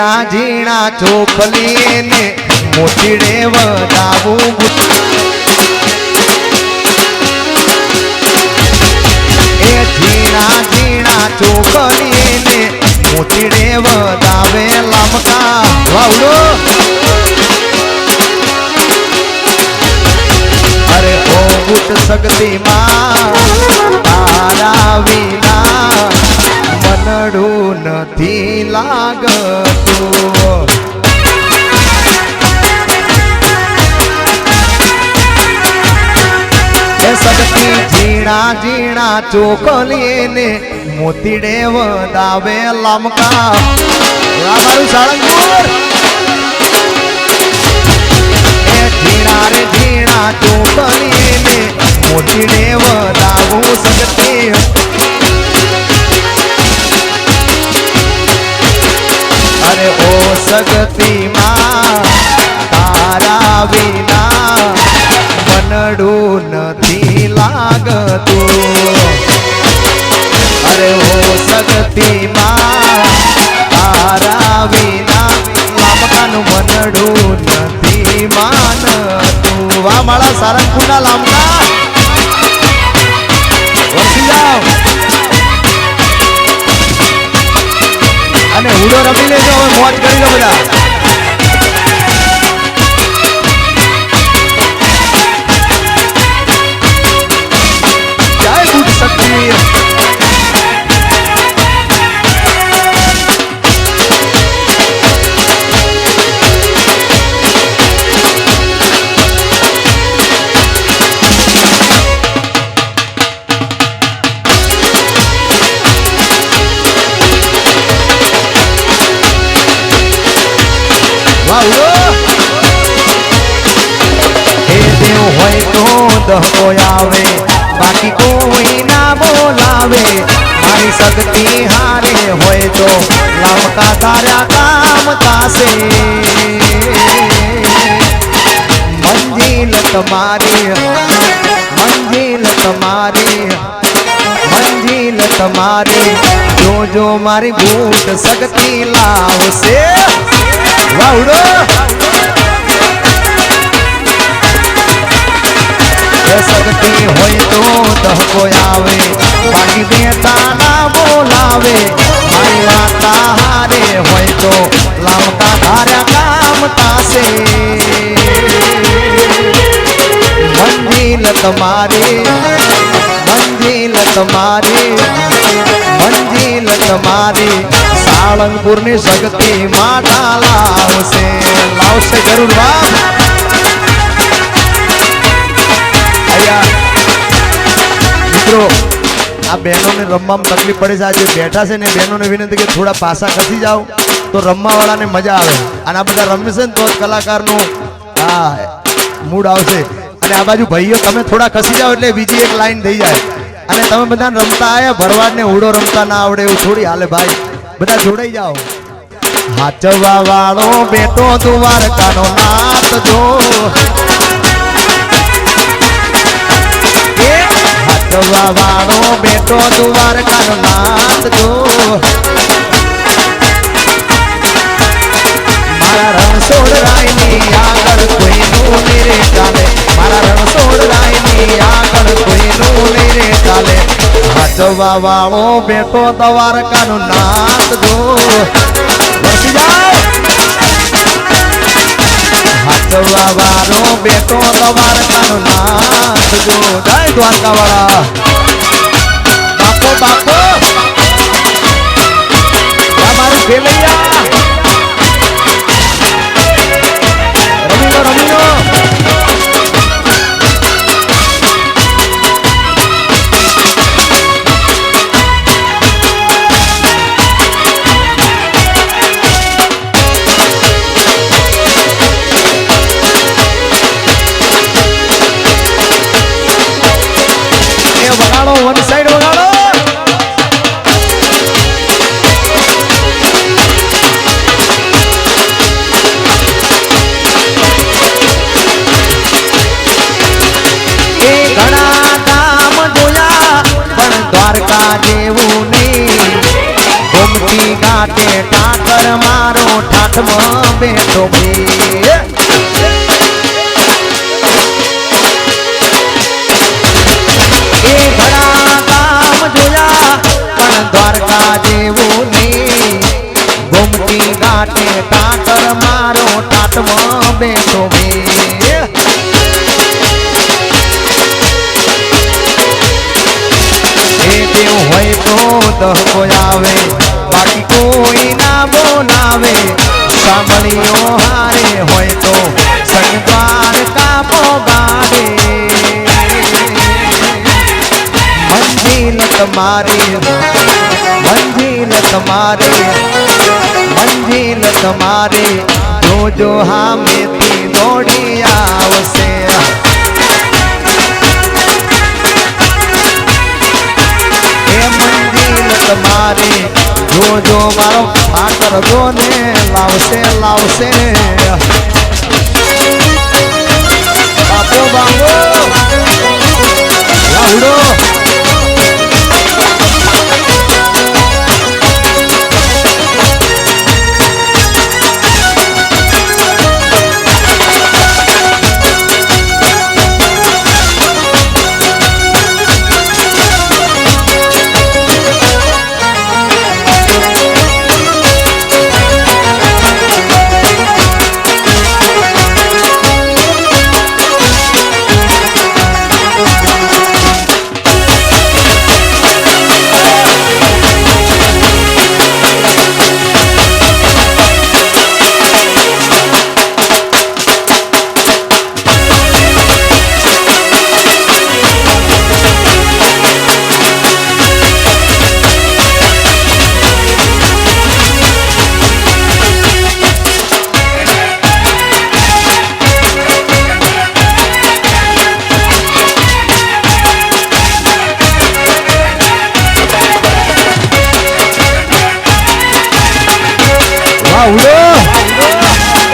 ઝીણા ચોખલી ને મોતીડે વધાવું એ ઝીણા ઝીણા ચોખલી ને મોતીડે વધાવે લમકા વાવડો અરે ઓ ગુટ શક્તિ માં તારા વિના મનડું નથી લાગતું એ શક્તિ ઝીણા ઝીણા ચોખલી ને મોતીડે વધાવે લમકા મારું સાળંગપુર એ ઝીણા રે ઝીણા ચોખલી ને મોતીડે વધાવું શક્તિ અરે ઓ શક્તિ માં તારા વિના મનડું નથી લાગતું અરે ઓ શક્તિ માં તારા વિના લામકાનું મનડું નથી માનતું વાહ મારા સારંગપુરના લામકા વરસી જાઓ અને હુડો રમી લેજો હવે મોજ કરી લો બધા જય ગુડ શક્તિ દહકો આવે બાકી કોઈ ના બોલાવે મારી શક્તિ હારે હોય તો લમકા તારા કામ થાશે મંજિલ તમારી જો મારી ભૂત શક્તિ લાવશે વાવડો શક્તિ હોય તો દહકો આવે બાકી બેટા ના બોલાવે મારી વાતા હારે હોય તો લાવતા ધાર્યા કામ થાશે મંજિલ તમારી સાળંગપુરની શક્તિ માતા લાવશે જરૂર વાહ મિત્રો આ બહેનોને રમવામાં તકલીફ પડે છે આજે બેઠા છે ને બહેનોને વિનંતી કે થોડા પાસા ખસી જાઓ તો રમવાવાળાને મજા આવે અને આ બધા રમશે ને તો જ કલાકારનું મૂડ આવશે અને આ બાજુ ભાઈઓ તમે થોડા ખસી જાઓ એટલે બીજી એક લાઈન થઈ જાય અને તમે બધા રમતા આવ્યા ભરવાડને હુડો રમતા ના આવડે એવું થોડી હાલે ભાઈ બધા જોડાઈ જાઓ હાચવા વાળો બેટો દ્વારકાનો નાથ જો વાળો બેટો દ્વારકાનો નાથ જો મારા રણછોડ રાયની આગળ કોઈનું નહીં રે ચાલે મારા રણછોડ રાયની આગળ કોઈનું નહીં રે ચાલે હાચવા વાળો બેટો દ્વારકાનો નાથ જો વરસી જાઓ હાચવા વાળો બેટો દ્વારકાનો નાથ જો જય દ્વારકા વાળા બાપો મારું ખેલૈયા રમી લો વન સાઈડ વગાડો ઠાઠમાં બેઠો ભી એ ઘણા ગામ જોયા પણ દ્વારકા જેવું નહીં ગોમતી ઘાટે ટાકર મારો ટાટમાં બેઠો ભી એ દેવ હોય તો દહકો આવે બાકી કોઈ ના બોલાવે સાંભળીઓ હારે હોય તો સંગવાર કાપો ગાડે મંજિલ તમારે જોજો હામેથી દોડી આવશે તમારે જોજો મારો ઠાકર જોને લાવશે બાપો લાવડો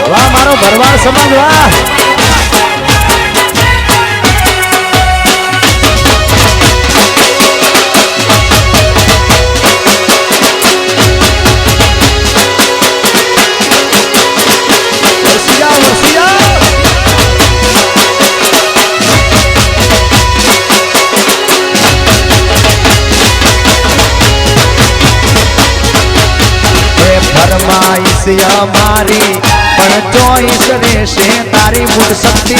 વાહ મારો ભરવાડ સમાજ વાહ અમારી પણ ચોઈસ રહેશે તારી મૂળ શક્તિ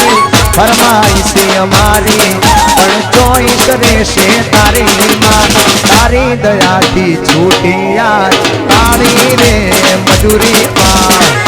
ફરમાઈશ અમારી પણ ચોઈસ રહેશે તારી હિંમત તારી દયાથી છૂટી યાદ તારી રે મજૂરી પા